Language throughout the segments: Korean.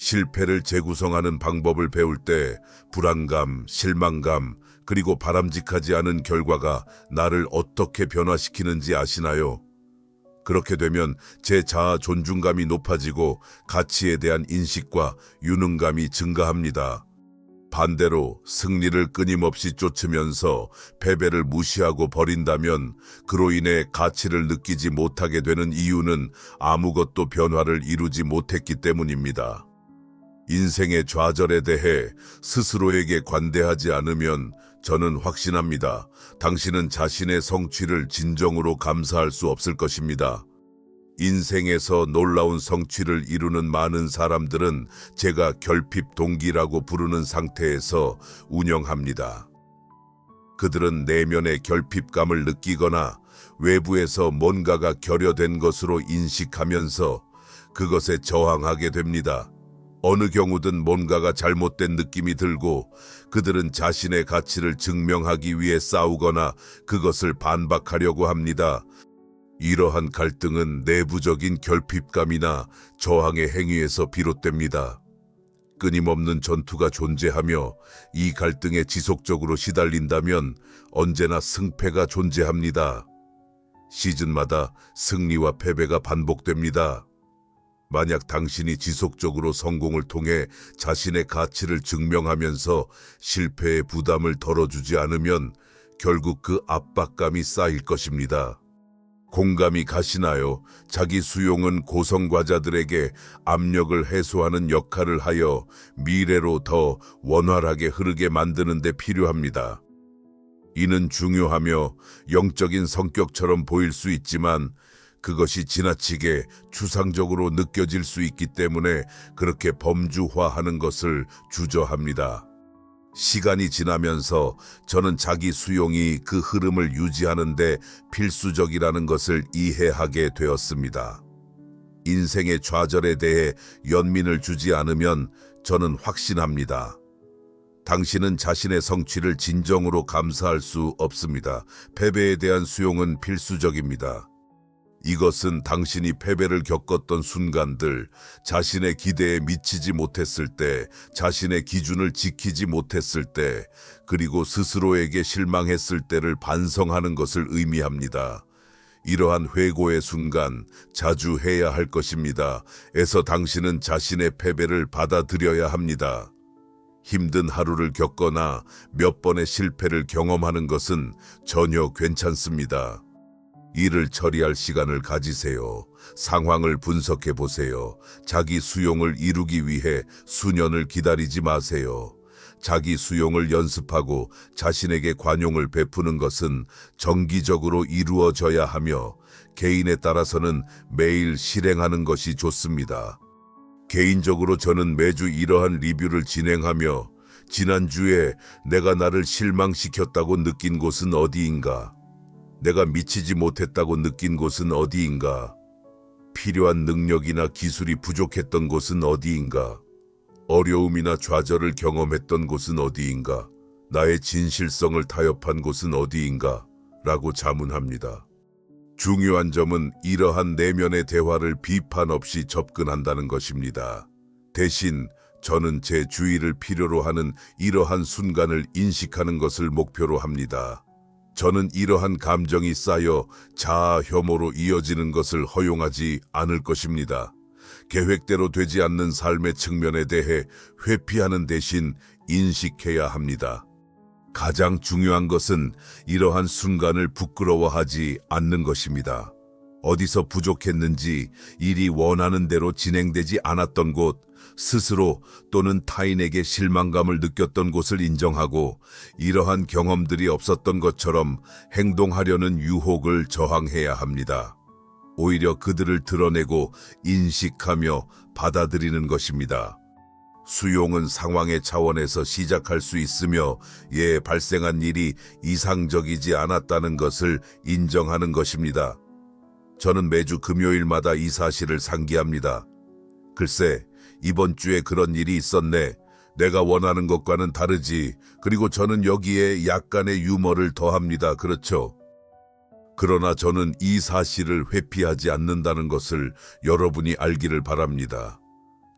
실패를 재구성하는 방법을 배울 때 불안감, 실망감, 그리고 바람직하지 않은 결과가 나를 어떻게 변화시키는지 아시나요? 그렇게 되면 제 자아 존중감이 높아지고 가치에 대한 인식과 유능감이 증가합니다. 반대로 승리를 끊임없이 쫓으면서 패배를 무시하고 버린다면 그로 인해 가치를 느끼지 못하게 되는 이유는 아무것도 변화를 이루지 못했기 때문입니다. 인생의 좌절에 대해 스스로에게 관대하지 않으면 저는 확신합니다. 당신은 자신의 성취를 진정으로 감사할 수 없을 것입니다. 인생에서 놀라운 성취를 이루는 많은 사람들은 제가 결핍 동기라고 부르는 상태에서 운영합니다. 그들은 내면의 결핍감을 느끼거나 외부에서 뭔가가 결여된 것으로 인식하면서 그것에 저항하게 됩니다. 어느 경우든 뭔가가 잘못된 느낌이 들고 그들은 자신의 가치를 증명하기 위해 싸우거나 그것을 반박하려고 합니다. 이러한 갈등은 내부적인 결핍감이나 저항의 행위에서 비롯됩니다. 끊임없는 전투가 존재하며 이 갈등에 지속적으로 시달린다면 언제나 승패가 존재합니다. 시즌마다 승리와 패배가 반복됩니다. 만약 당신이 지속적으로 성공을 통해 자신의 가치를 증명하면서 실패의 부담을 덜어주지 않으면 결국 그 압박감이 쌓일 것입니다. 공감이 가시나요? 자기 수용은 고성과자들에게 압력을 해소하는 역할을 하여 미래로 더 원활하게 흐르게 만드는 데 필요합니다. 이는 중요하며 영적인 성격처럼 보일 수 있지만 그것이 지나치게 추상적으로 느껴질 수 있기 때문에 그렇게 범주화하는 것을 주저합니다. 시간이 지나면서 저는 자기 수용이 그 흐름을 유지하는 데 필수적이라는 것을 이해하게 되었습니다. 인생의 좌절에 대해 연민을 주지 않으면 저는 확신합니다. 당신은 자신의 성취를 진정으로 감사할 수 없습니다. 패배에 대한 수용은 필수적입니다. 이것은 당신이 패배를 겪었던 순간들, 자신의 기대에 미치지 못했을 때, 자신의 기준을 지키지 못했을 때, 그리고 스스로에게 실망했을 때를 반성하는 것을 의미합니다. 이러한 회고의 순간 자주 해야 할 것입니다. 에서 당신은 자신의 패배를 받아들여야 합니다. 힘든 하루를 겪거나 몇 번의 실패를 경험하는 것은 전혀 괜찮습니다. 일을 처리할 시간을 가지세요. 상황을 분석해 보세요. 자기 수용을 이루기 위해 수년을 기다리지 마세요. 자기 수용을 연습하고 자신에게 관용을 베푸는 것은 정기적으로 이루어져야 하며 개인에 따라서는 매일 실행하는 것이 좋습니다. 개인적으로 저는 매주 이러한 리뷰를 진행하며 지난주에 내가 나를 실망시켰다고 느낀 곳은 어디인가? 내가 미치지 못했다고 느낀 곳은 어디인가? 필요한 능력이나 기술이 부족했던 곳은 어디인가? 어려움이나 좌절을 경험했던 곳은 어디인가? 나의 진실성을 타협한 곳은 어디인가? 라고 자문합니다. 중요한 점은 이러한 내면의 대화를 비판 없이 접근한다는 것입니다. 대신 저는 제 주의를 필요로 하는 이러한 순간을 인식하는 것을 목표로 합니다. 저는 이러한 감정이 쌓여 자아 혐오로 이어지는 것을 허용하지 않을 것입니다. 계획대로 되지 않는 삶의 측면에 대해 회피하는 대신 인식해야 합니다. 가장 중요한 것은 이러한 순간을 부끄러워하지 않는 것입니다. 어디서 부족했는지, 일이 원하는 대로 진행되지 않았던 곳, 스스로 또는 타인에게 실망감을 느꼈던 곳을 인정하고 이러한 경험들이 없었던 것처럼 행동하려는 유혹을 저항해야 합니다. 오히려 그들을 드러내고 인식하며 받아들이는 것입니다. 수용은 상황의 차원에서 시작할 수 있으며 발생한 일이 이상적이지 않았다는 것을 인정하는 것입니다. 저는 매주 금요일마다 이 사실을 상기합니다. 글쎄, 이번 주에 그런 일이 있었네. 내가 원하는 것과는 다르지. 그리고 저는 여기에 약간의 유머를 더합니다. 그렇죠? 그러나 저는 이 사실을 회피하지 않는다는 것을 여러분이 알기를 바랍니다.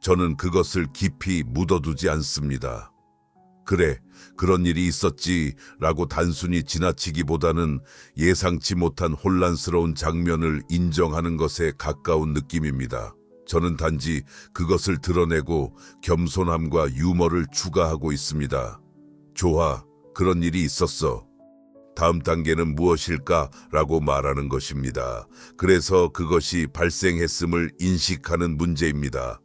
저는 그것을 깊이 묻어두지 않습니다. 그래, 그런 일이 있었지라고 단순히 지나치기보다는 예상치 못한 혼란스러운 장면을 인정하는 것에 가까운 느낌입니다. 저는 단지 그것을 드러내고 겸손함과 유머를 추가하고 있습니다. 좋아, 그런 일이 있었어. 다음 단계는 무엇일까라고 말하는 것입니다. 그래서 그것이 발생했음을 인식하는 문제입니다.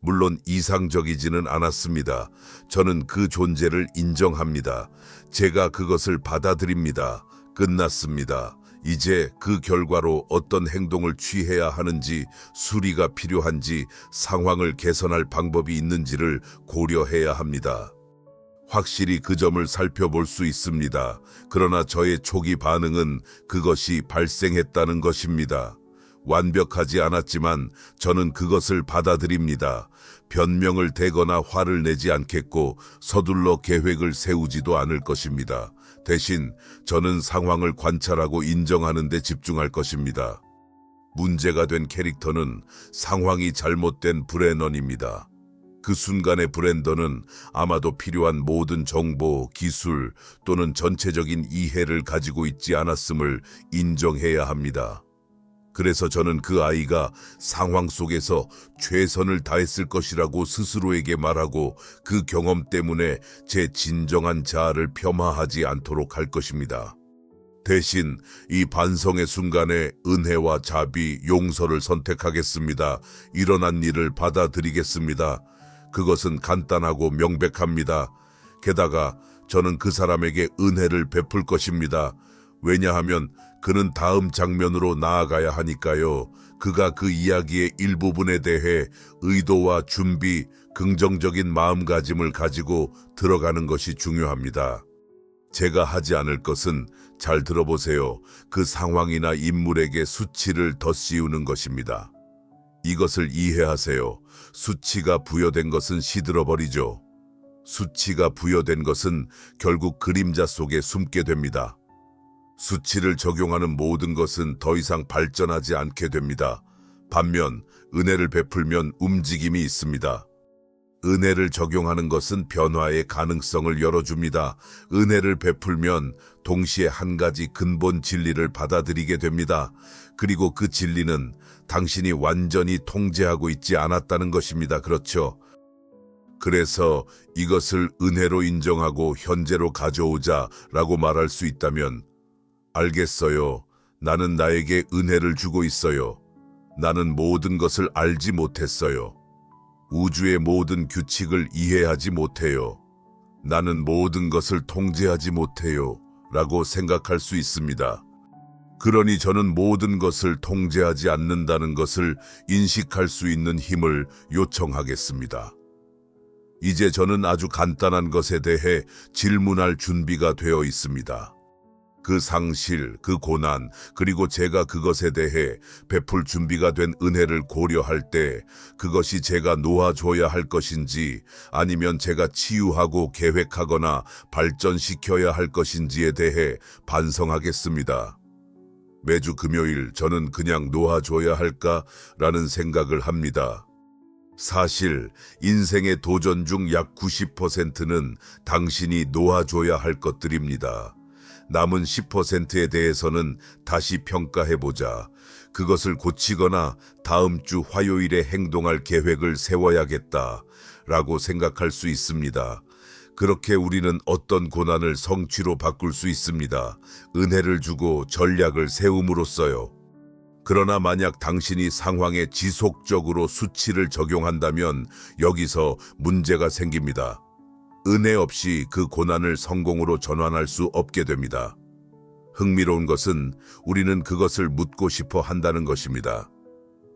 물론 이상적이지는 않았습니다. 저는 그 존재를 인정합니다. 제가 그것을 받아들입니다. 끝났습니다. 이제 그 결과로 어떤 행동을 취해야 하는지, 수리가 필요한지, 상황을 개선할 방법이 있는지를 고려해야 합니다. 확실히 그 점을 살펴볼 수 있습니다. 그러나 저의 초기 반응은 그것이 발생했다는 것입니다. 완벽하지 않았지만 저는 그것을 받아들입니다. 변명을 대거나 화를 내지 않겠고 서둘러 계획을 세우지도 않을 것입니다. 대신 저는 상황을 관찰하고 인정하는 데 집중할 것입니다. 문제가 된 캐릭터는 상황이 잘못된 브레넌입니다. 그 순간의 브랜더는 아마도 필요한 모든 정보, 기술 또는 전체적인 이해를 가지고 있지 않았음을 인정해야 합니다. 그래서 저는 그 아이가 상황 속에서 최선을 다했을 것이라고 스스로에게 말하고 그 경험 때문에 제 진정한 자아를 폄하하지 않도록 할 것입니다. 대신 이 반성의 순간에 은혜와 자비, 용서를 선택하겠습니다. 일어난 일을 받아들이겠습니다. 그것은 간단하고 명백합니다. 게다가 저는 그 사람에게 은혜를 베풀 것입니다. 왜냐하면 그는 다음 장면으로 나아가야 하니까요. 그가 그 이야기의 일부분에 대해 의도와 준비, 긍정적인 마음가짐을 가지고 들어가는 것이 중요합니다. 제가 하지 않을 것은, 잘 들어보세요, 그 상황이나 인물에게 수치를 덧씌우는 것입니다. 이것을 이해하세요. 수치가 부여된 것은 시들어버리죠. 수치가 부여된 것은 결국 그림자 속에 숨게 됩니다. 수치를 적용하는 모든 것은 더 이상 발전하지 않게 됩니다. 반면 은혜를 베풀면 움직임이 있습니다. 은혜를 적용하는 것은 변화의 가능성을 열어줍니다. 은혜를 베풀면 동시에 한 가지 근본 진리를 받아들이게 됩니다. 그리고 그 진리는 당신이 완전히 통제하고 있지 않았다는 것입니다. 그렇죠? 그래서 이것을 은혜로 인정하고 현재로 가져오자라고 말할 수 있다면, 알겠어요. 나는 나에게 은혜를 주고 있어요. 나는 모든 것을 알지 못했어요. 우주의 모든 규칙을 이해하지 못해요. 나는 모든 것을 통제하지 못해요. 라고 생각할 수 있습니다. 그러니 저는 모든 것을 통제하지 않는다는 것을 인식할 수 있는 힘을 요청하겠습니다. 이제 저는 아주 간단한 것에 대해 질문할 준비가 되어 있습니다. 그 상실, 그 고난, 그리고 제가 그것에 대해 베풀 준비가 된 은혜를 고려할 때 그것이 제가 놓아줘야 할 것인지 아니면 제가 치유하고 계획하거나 발전시켜야 할 것인지에 대해 반성하겠습니다. 매주 금요일 저는 그냥 놓아줘야 할까라는 생각을 합니다. 사실 인생의 도전 중 약 90%는 당신이 놓아줘야 할 것들입니다. 남은 10%에 대해서는 다시 평가해보자. 그것을 고치거나 다음 주 화요일에 행동할 계획을 세워야겠다 라고 생각할 수 있습니다. 그렇게 우리는 어떤 고난을 성취로 바꿀 수 있습니다. 은혜를 주고 전략을 세움으로써요. 그러나 만약 당신이 상황에 지속적으로 수치를 적용한다면 여기서 문제가 생깁니다. 은혜 없이 그 고난을 성공으로 전환할 수 없게 됩니다. 흥미로운 것은 우리는 그것을 묻고 싶어 한다는 것입니다.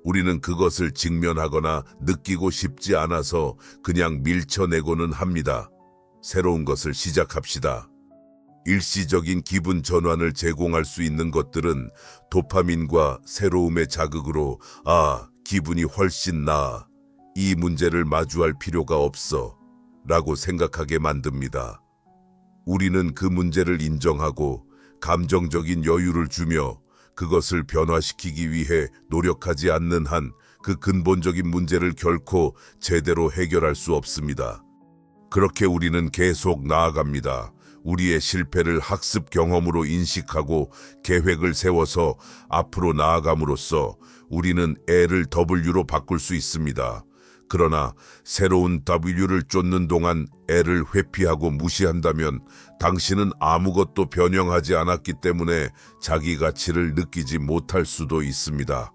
우리는 그것을 직면하거나 느끼고 싶지 않아서 그냥 밀쳐내고는 합니다. 새로운 것을 시작합시다. 일시적인 기분 전환을 제공할 수 있는 것들은 도파민과 새로움의 자극으로 기분이 훨씬 나아. 이 문제를 마주할 필요가 없어. 라고 생각하게 만듭니다. 우리는 그 문제를 인정하고 감정적인 여유를 주며 그것을 변화시키기 위해 노력하지 않는 한 그 근본적인 문제를 결코 제대로 해결할 수 없습니다. 그렇게 우리는 계속 나아갑니다. 우리의 실패를 학습 경험으로 인식하고 계획을 세워서 앞으로 나아감으로써 우리는 L을 W로 바꿀 수 있습니다. 그러나 새로운 W를 쫓는 동안 L을 회피하고 무시한다면 당신은 아무것도 변형하지 않았기 때문에 자기 가치를 느끼지 못할 수도 있습니다.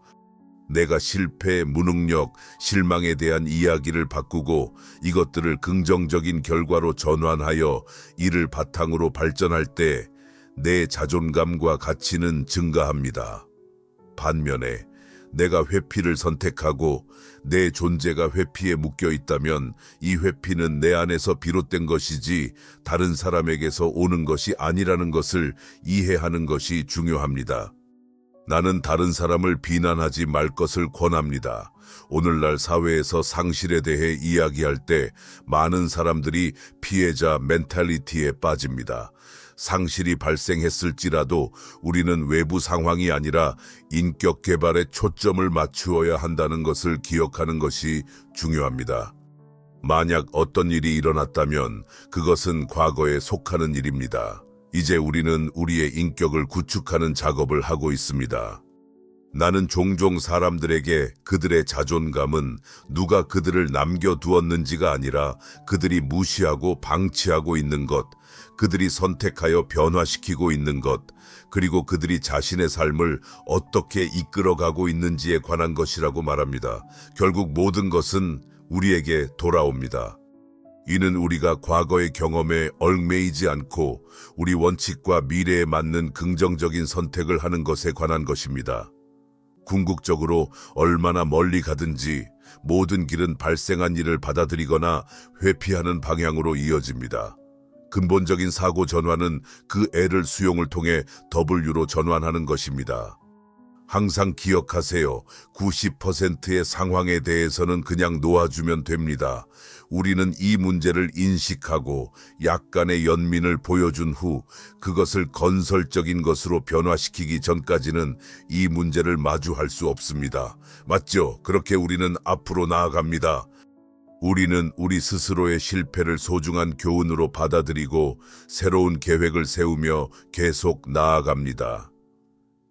내가 실패, 무능력, 실망에 대한 이야기를 바꾸고 이것들을 긍정적인 결과로 전환하여 이를 바탕으로 발전할 때 내 자존감과 가치는 증가합니다. 반면에 내가 회피를 선택하고 내 존재가 회피에 묶여 있다면 이 회피는 내 안에서 비롯된 것이지 다른 사람에게서 오는 것이 아니라는 것을 이해하는 것이 중요합니다. 나는 다른 사람을 비난하지 말 것을 권합니다. 오늘날 사회에서 상실에 대해 이야기할 때 많은 사람들이 피해자 멘탈리티에 빠집니다. 상실이 발생했을지라도 우리는 외부 상황이 아니라 인격 개발에 초점을 맞추어야 한다는 것을 기억하는 것이 중요합니다. 만약 어떤 일이 일어났다면 그것은 과거에 속하는 일입니다. 이제 우리는 우리의 인격을 구축하는 작업을 하고 있습니다. 나는 종종 사람들에게 그들의 자존감은 누가 그들을 남겨두었는지가 아니라 그들이 무시하고 방치하고 있는 것, 그들이 선택하여 변화시키고 있는 것, 그리고 그들이 자신의 삶을 어떻게 이끌어가고 있는지에 관한 것이라고 말합니다. 결국 모든 것은 우리에게 돌아옵니다. 이는 우리가 과거의 경험에 얽매이지 않고 우리 원칙과 미래에 맞는 긍정적인 선택을 하는 것에 관한 것입니다. 궁극적으로 얼마나 멀리 가든지 모든 길은 발생한 일을 받아들이거나 회피하는 방향으로 이어집니다. 근본적인 사고 전환은 그 L을 수용을 통해 W로 전환하는 것입니다. 항상 기억하세요. 90%의 상황에 대해서는 그냥 놓아주면 됩니다. 우리는 이 문제를 인식하고 약간의 연민을 보여준 후 그것을 건설적인 것으로 변화시키기 전까지는 이 문제를 마주할 수 없습니다. 맞죠? 그렇게 우리는 앞으로 나아갑니다. 우리는 우리 스스로의 실패를 소중한 교훈으로 받아들이고 새로운 계획을 세우며 계속 나아갑니다.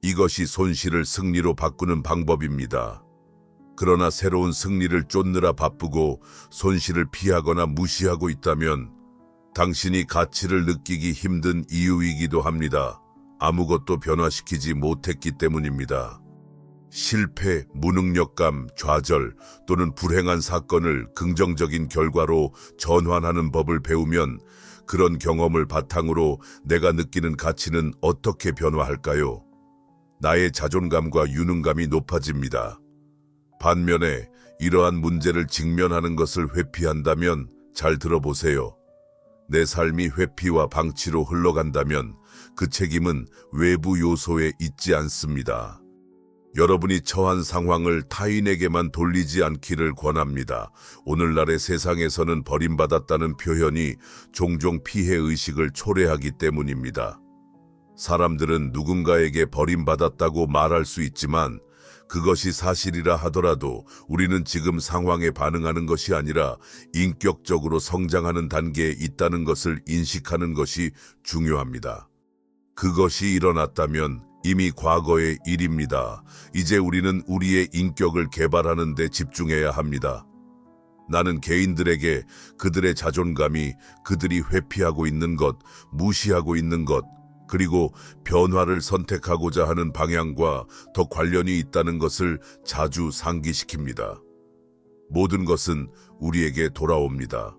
이것이 손실을 승리로 바꾸는 방법입니다. 그러나 새로운 승리를 쫓느라 바쁘고 손실을 피하거나 무시하고 있다면 당신이 가치를 느끼기 힘든 이유이기도 합니다. 아무것도 변화시키지 못했기 때문입니다. 실패, 무능력감, 좌절 또는 불행한 사건을 긍정적인 결과로 전환하는 법을 배우면 그런 경험을 바탕으로 내가 느끼는 가치는 어떻게 변화할까요? 나의 자존감과 유능감이 높아집니다. 반면에 이러한 문제를 직면하는 것을 회피한다면 잘 들어보세요. 내 삶이 회피와 방치로 흘러간다면 그 책임은 외부 요소에 있지 않습니다. 여러분이 처한 상황을 타인에게만 돌리지 않기를 권합니다. 오늘날의 세상에서는 버림받았다는 표현이 종종 피해의식을 초래하기 때문입니다. 사람들은 누군가에게 버림받았다고 말할 수 있지만 그것이 사실이라 하더라도 우리는 지금 상황에 반응하는 것이 아니라 인격적으로 성장하는 단계에 있다는 것을 인식하는 것이 중요합니다. 그것이 일어났다면 이미 과거의 일입니다. 이제 우리는 우리의 인격을 개발하는 데 집중해야 합니다. 나는 개인들에게 그들의 자존감이 그들이 회피하고 있는 것, 무시하고 있는 것, 그리고 변화를 선택하고자 하는 방향과 더 관련이 있다는 것을 자주 상기시킵니다. 모든 것은 우리에게 돌아옵니다.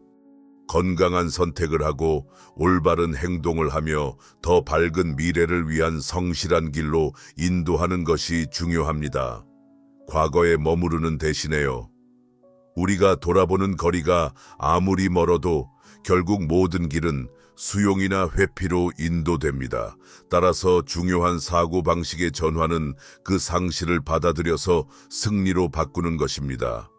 건강한 선택을 하고 올바른 행동을 하며 더 밝은 미래를 위한 성실한 길로 인도하는 것이 중요합니다. 과거에 머무르는 대신에요. 우리가 돌아보는 거리가 아무리 멀어도 결국 모든 길은 수용이나 회피로 인도됩니다. 따라서 중요한 사고방식의 전환은 그 상실을 받아들여서 승리로 바꾸는 것입니다.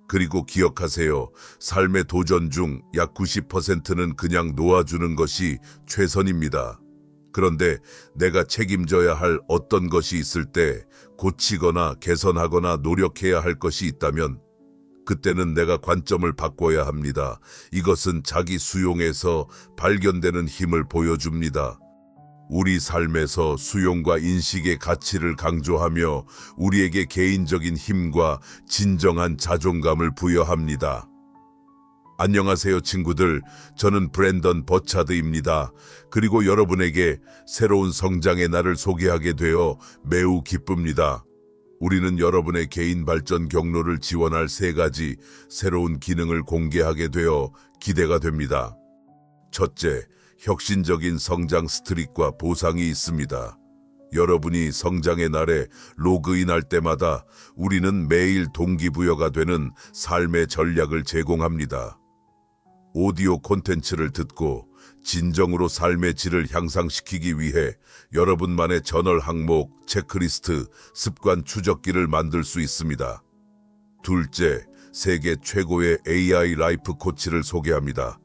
그리고 기억하세요. 삶의 도전 중 약 90%는 그냥 놓아주는 것이 최선입니다. 그런데 내가 책임져야 할 어떤 것이 있을 때 고치거나 개선하거나 노력해야 할 것이 있다면 그때는 내가 관점을 바꿔야 합니다. 이것은 자기 수용에서 발견되는 힘을 보여줍니다. 우리 삶에서 수용과 인식의 가치를 강조하며 우리에게 개인적인 힘과 진정한 자존감을 부여합니다. 안녕하세요, 친구들. 저는 브랜던 버차드입니다. 그리고 여러분에게 새로운 성장의 날을 소개하게 되어 매우 기쁩니다. 우리는 여러분의 개인 발전 경로를 지원할 3가지 새로운 기능을 공개하게 되어 기대가 됩니다. 첫째, 혁신적인 성장 스트릭과 보상이 있습니다. 여러분이 성장의 날에 로그인할 때마다 우리는 매일 동기부여가 되는 삶의 전략을 제공합니다. 오디오 콘텐츠를 듣고 진정으로 삶의 질을 향상시키기 위해 여러분만의 저널 항목, 체크리스트, 습관 추적기를 만들 수 있습니다. 둘째, 세계 최고의 AI 라이프 코치를 소개합니다.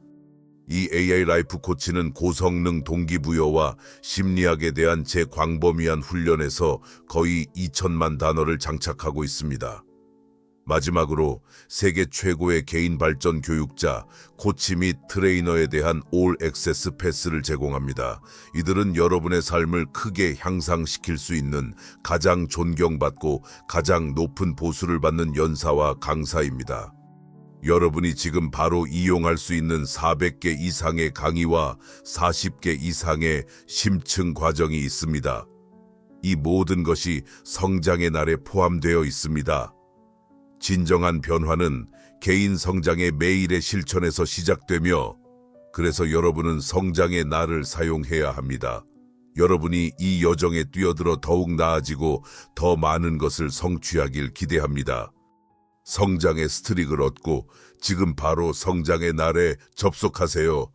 이 AI 라이프 코치는 고성능 동기부여와 심리학에 대한 제광범위한 훈련에서 거의 2천만 단어를 장착하고 있습니다. 마지막으로 세계 최고의 개인 발전 교육자, 코치 및 트레이너에 대한 올 액세스 패스를 제공합니다. 이들은 여러분의 삶을 크게 향상시킬 수 있는 가장 존경받고 가장 높은 보수를 받는 연사와 강사입니다. 여러분이 지금 바로 이용할 수 있는 400개 이상의 강의와 40개 이상의 심층 과정이 있습니다. 이 모든 것이 성장의 날에 포함되어 있습니다. 진정한 변화는 개인 성장의 매일의 실천에서 시작되며 그래서 여러분은 성장의 날을 사용해야 합니다. 여러분이 이 여정에 뛰어들어 더욱 나아지고 더 많은 것을 성취하길 기대합니다. 성장의 스트릭을 얻고 지금 바로 성장의 날에 접속하세요.